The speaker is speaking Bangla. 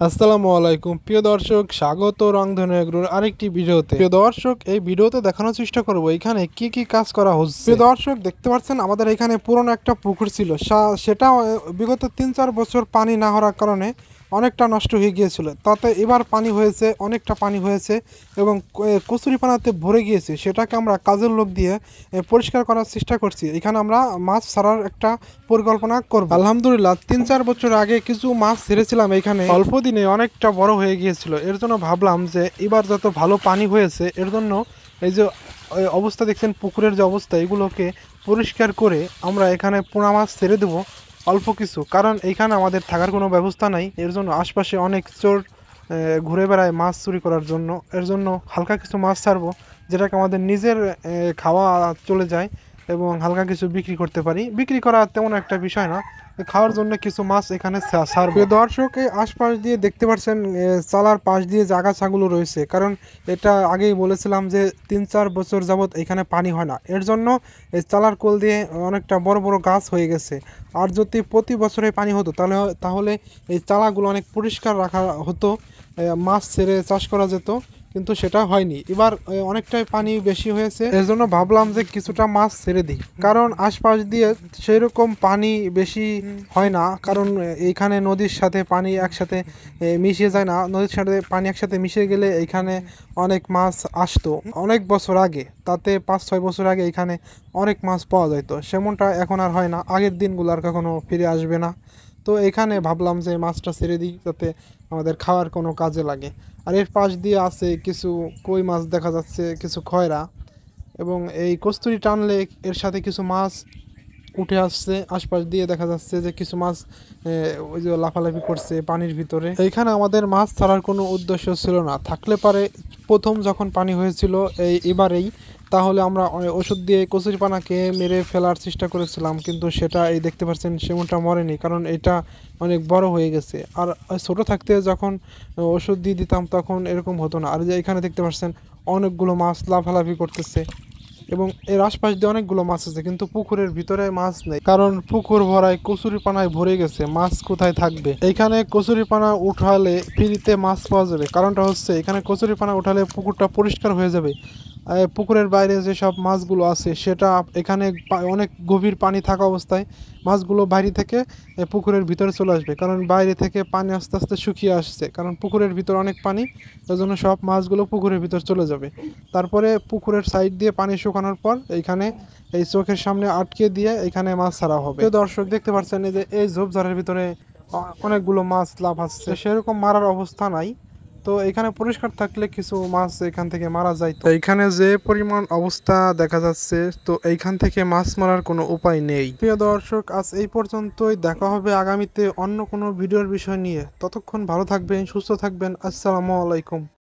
আসসালামু আলাইকুম প্রিয় দর্শক, স্বাগত রংধনু এগ্রোর আরেকটি ভিডিওতে। প্রিয় দর্শক, এই ভিডিওতে দেখানোর চেষ্টা করব এখানে কি কি কাজ করা হচ্ছে। প্রিয় দর্শক, দেখতে পাচ্ছেন আমাদের এখানে পুরনো একটা পুকুর ছিল, সেটা বিগত 3-4 বছর পানি না হওয়ার কারণে অনেকটা নষ্ট হয়ে গিয়েছিল। তাতে এবার পানি হয়েছে, অনেকটা পানি হয়েছে এবং কচুরিপানাতে ভরে গিয়েছে। সেটাকে আমরা কাজের লোক দিয়ে পরিষ্কার করার চেষ্টা করছি। এখানে আমরা মাছ ছাড়ার একটা পরিকল্পনা করব। আলহামদুলিল্লাহ, 3-4 বছর আগে কিছু মাছ ছেড়েছিলাম এখানে, অল্প দিনে অনেকটা বড় হয়ে গিয়েছিল। এর জন্য ভাবলাম যে এবার যত ভালো পানি হয়েছে এর জন্য এই যে অবস্থা দেখছেন, পুকুরের যে অবস্থা, এগুলোকে পরিষ্কার করে আমরা এখানে পোনা মাছ ছেড়ে দেবো অল্প কিছু। কারণ এইখানে আমাদের থাকার কোনো ব্যবস্থা নাই, এর জন্য আশপাশে অনেক চোর ঘুরে বেড়ায় মাছ চুরি করার জন্য। এর জন্য হালকা কিছু মাছ ছাড়বো, যেটাকে আমাদের নিজের খাওয়া চলে যায় এবং হালকা কিছু বিক্রি করতে পারি। বিক্রি করা তেমন একটা বিষয় না, খাওয়ার জন্য কিছু মাছ এখানে ছাড়বো। দর্শক, এই আশপাশ দিয়ে দেখতে পাচ্ছেন চালার পাশ দিয়ে জাগাছাগুলো রয়েছে, কারণ এটা আগেই বলেছিলাম যে 3-4 বছর যাবত এখানে পানি হয় না। এর জন্য এই চালার কোল দিয়ে অনেকটা বড় বড় গাছ হয়ে গেছে। আর যদি প্রতি বছরে পানি হতো তাহলে এই চালাগুলো অনেক পরিষ্কার রাখা হতো, মাছ ছেড়ে চাষ করা যেত, কিন্তু সেটা হয়নি। এবার অনেকটাই পানি বেশি হয়েছে, এর জন্য ভাবলাম যে কিছুটা মাছ ছেড়ে দিই। কারণ আশপাশ দিয়ে সেই রকম পানি বেশি হয় না, কারণ এইখানে নদীর সাথে পানি একসাথে মিশে যায় না। নদীর সাথে পানি একসাথে মিশে গেলে এইখানে অনেক মাছ আসতো অনেক বছর আগে, তাতে 5-6 বছর আগে এখানে অনেক মাছ পাওয়া যেত। সেমনটা এখন আর হয় না, আগের দিনগুলো আর কখনো ফিরে আসবে না। তো এখানে ভাবলাম যে মাছটা ছেড়ে দিই, যাতে আমাদের খাওয়ার কোনো কাজে লাগে। আর এর পাশ দিয়ে আছে কিছু কই মাছ দেখা যাচ্ছে, কিছু খয়রা, এবং এই কস্তুরি টানলে এর সাথে কিছু মাছ উঠে আসছে। আশপাশ দিয়ে দেখা যাচ্ছে যে কিছু মাছ ওই যে লাফালাফি করছে পানির ভিতরে। এইখানে আমাদের মাছ ছাড়ার কোনো উদ্দেশ্য ছিল না, থাকলে পারে প্রথম যখন পানি হয়েছিল এবারেই, তাহলে আমরা ওষুধ দিয়ে কচুরিপানাকে মেরে ফেলার চেষ্টা করেছিলাম, কিন্তু সেটা এই দেখতে পাচ্ছেন সেমনটা মরেনি, কারণ এটা অনেক বড় হয়ে গেছে। আর ছোট থাকতে যখন ওষুধ দিয়ে দিতাম তখন এরকম হতো না। আর যে এখানে দেখতে পাচ্ছেন অনেকগুলো মাছ লাফালাফি করতেছে, এবং এর আশপাশ দিয়ে অনেকগুলো মাছ আছে, কিন্তু পুকুরের ভিতরে মাছ নেই, কারণ পুকুর ভরায় কচুরিপানায় ভরে গেছে। মাছ কোথায় থাকবে? এইখানে কচুরিপানা উঠালে ফ্রিতে মাছ পাওয়া যাবে। কারণটা হচ্ছে এখানে কচুরিপানা উঠালে পুকুরটা পরিষ্কার হয়ে যাবে। পুকুরের বাইরে যেসব মাছগুলো আছে সেটা এখানে অনেক গভীর পানি থাকা অবস্থায় মাছগুলো বাইরে থেকে পুকুরের ভিতরে চলে আসবে, কারণ বাইরে থেকে পানি আস্তে আস্তে শুকিয়ে আসছে, কারণ পুকুরের ভিতর অনেক পানি, ওই জন্য সব মাছগুলো পুকুরের ভিতর চলে যাবে। তারপরে পুকুরের সাইড দিয়ে পানি শুকানোর পর এইখানে এই চোখের সামনে আটকে দিয়ে এখানে মাছ ছাড়া হবে। দর্শক, দেখতে পাচ্ছেন এই যে এই ঝোপঝাড়ের ভিতরে অনেকগুলো মাছ লাফাচ্ছে, সেরকম মারার অবস্থা নাই। তো এখানে পরিষ্কার থাকলে কিছু মাছ এখান থেকে মারা যায়। তো এইখানে যে পরিমাণ অবস্থা দেখা যাচ্ছে, তো এইখান থেকে মাছ মারার কোনো উপায় নেই। প্রিয় দর্শক, আজ এই পর্যন্তই। দেখা হবে আগামীতে অন্য কোনো ভিডিওর বিষয় নিয়ে। ততক্ষণ ভালো থাকবেন, সুস্থ থাকবেন। আসসালামু আলাইকুম।